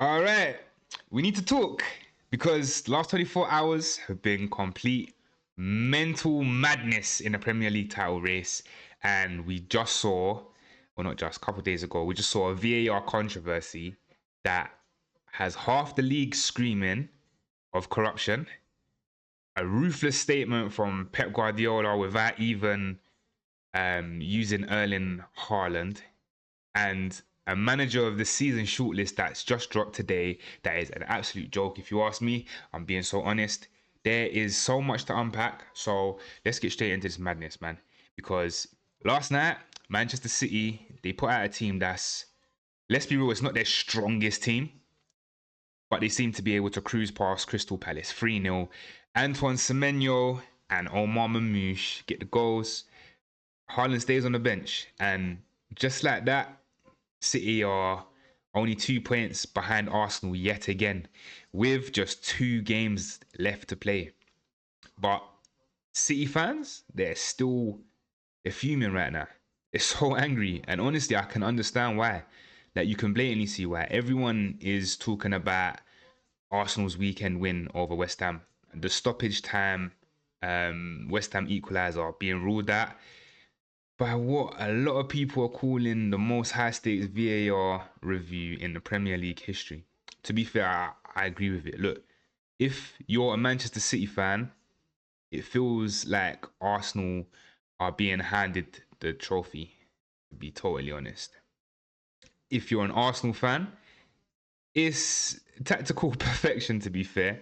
All right, we need to talk because the last 24 hours have been complete mental madness in the Premier League title race. And we just saw, or not just, a couple of days ago, we just saw a VAR controversy that has half the league screaming of corruption, a ruthless statement from Pep Guardiola without even using Erling Haaland, and a manager of the season shortlist that's just dropped today. That is an absolute joke, if you ask me. I'm being so honest. There is so much to unpack. So let's get straight into this madness, man. Because last night, Manchester City, they put out a team that's, let's be real, it's not their strongest team, but they seem to be able to cruise past Crystal Palace 3-0. Antoine Semenyo and Omar Mamouche get the goals. Haaland stays on the bench. And just like that, City are only 2 points behind Arsenal yet again, with just 2 games left to play. But City fans, they're fuming right now. They're so angry, and honestly, I can understand why. Like, you can blatantly see why. Everyone is talking about Arsenal's weekend win over West Ham, the stoppage time, West Ham equaliser being ruled out by what a lot of people are calling the most high-stakes VAR review in the Premier League history. To be fair, I agree with it. Look, if you're a Manchester City fan, it feels like Arsenal are being handed the trophy, to be totally honest. If you're an Arsenal fan, it's tactical perfection, to be fair.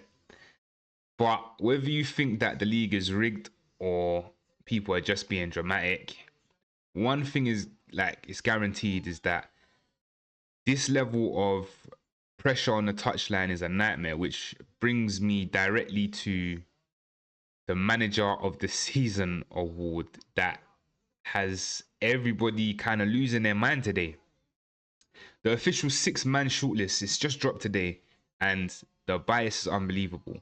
But whether you think that the league is rigged or people are just being dramatic, one thing is, like, it's guaranteed, is that this level of pressure on the touchline is a nightmare, which brings me directly to the manager of the season award that has everybody kind of losing their mind today. The official 6-man shortlist is just dropped today, and the bias is unbelievable.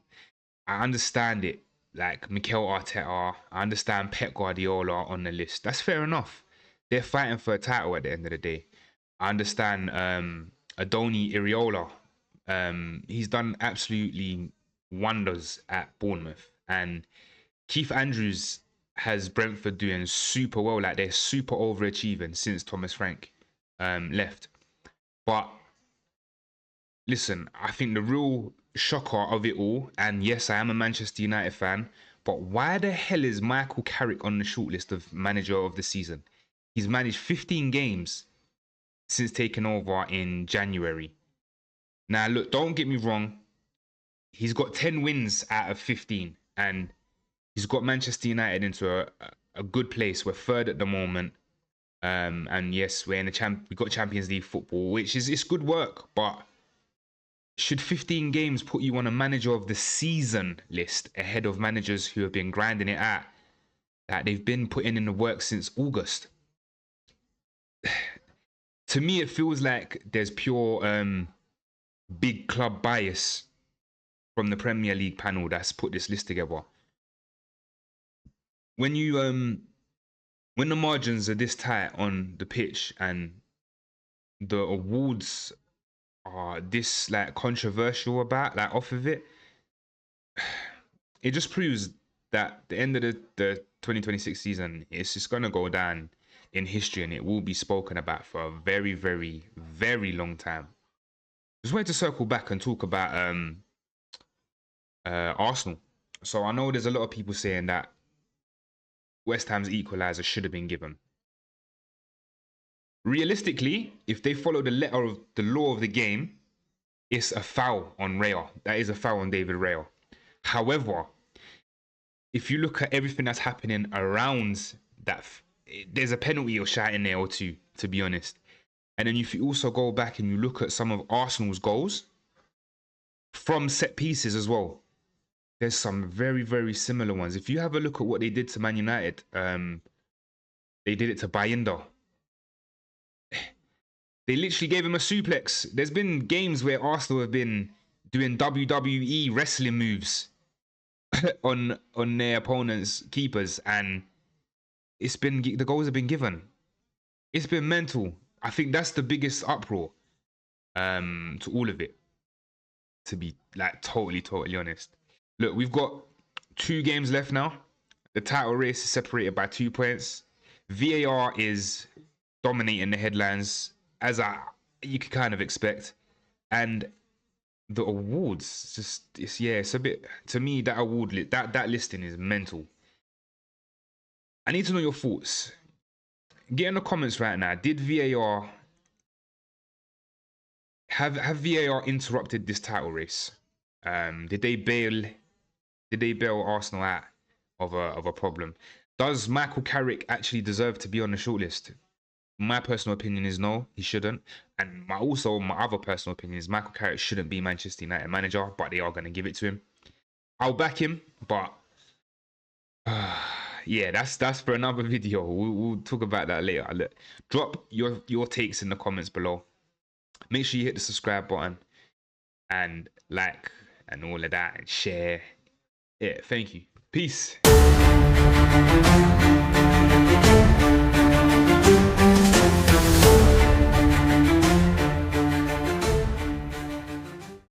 I understand it. Like Mikel Arteta, I understand Pep Guardiola on the list. That's fair enough. They're fighting for a title at the end of the day. I understand Adoni Iriola. He's done absolutely wonders at Bournemouth. And Keith Andrews has Brentford doing super well. Like, they're super overachieving since Thomas Frank left. But listen, I think the real shocker of it all, and yes, I am a Manchester United fan, but why the hell is Michael Carrick on the shortlist of manager of the season? He's managed 15 games since taking over in January. Now, look, don't get me wrong. He's got 10 wins out of 15, and he's got Manchester United into a good place. We're third at the moment. And yes, we're in we got Champions League football, which is, it's good work, but should 15 games put you on a manager of the season list ahead of managers who have been grinding it out, that they've been putting in the work since August? To me, it feels like there's pure big club bias from the Premier League panel that's put this list together. When you when the margins are this tight on the pitch and the awards are this, like, controversial about, like, off of it, it just proves that the end of the 2026 season, it's just going to go down in history, and it will be spoken about for a very, very, very long time. Just wanted to circle back and talk about Arsenal. So I know there's a lot of people saying that West Ham's equaliser should have been given. Realistically, if they follow the letter of the law of the game, it's a foul on Raya. That is a foul on David Raya. However, if you look at everything that's happening around that, there's a penalty or shot in there or two, to be honest. And then if you also go back and you look at some of Arsenal's goals from set pieces as well, there's some very, very similar ones. If you have a look at what they did to Man United, they did it to Bayinda. They literally gave him a suplex. There's been games where Arsenal have been doing WWE wrestling moves on their opponents' keepers, and the goals have been given. It's been mental. I think that's the biggest uproar to all of it. to be like totally honest. Look, we've got 2 games left now. The title race is separated by 2 points. VAR is dominating the headlines, as you could kind of expect. And the awards, it's a bit, to me, that award that listing is mental. I need to know your thoughts. Get in the comments right now. Did VAR have VAR interrupted this title race? Did they bail Arsenal out of a problem? Does Michael Carrick actually deserve to be on the shortlist? My personal opinion is no, he shouldn't. And my other personal opinion is Michael Carrick shouldn't be Manchester United manager, but they are going to give it to him. I'll back him, but yeah, that's for another video. We'll talk about that later. Look, drop your takes in the comments below. Make sure you hit the subscribe button and like and all of that and share. Yeah, thank you. Peace.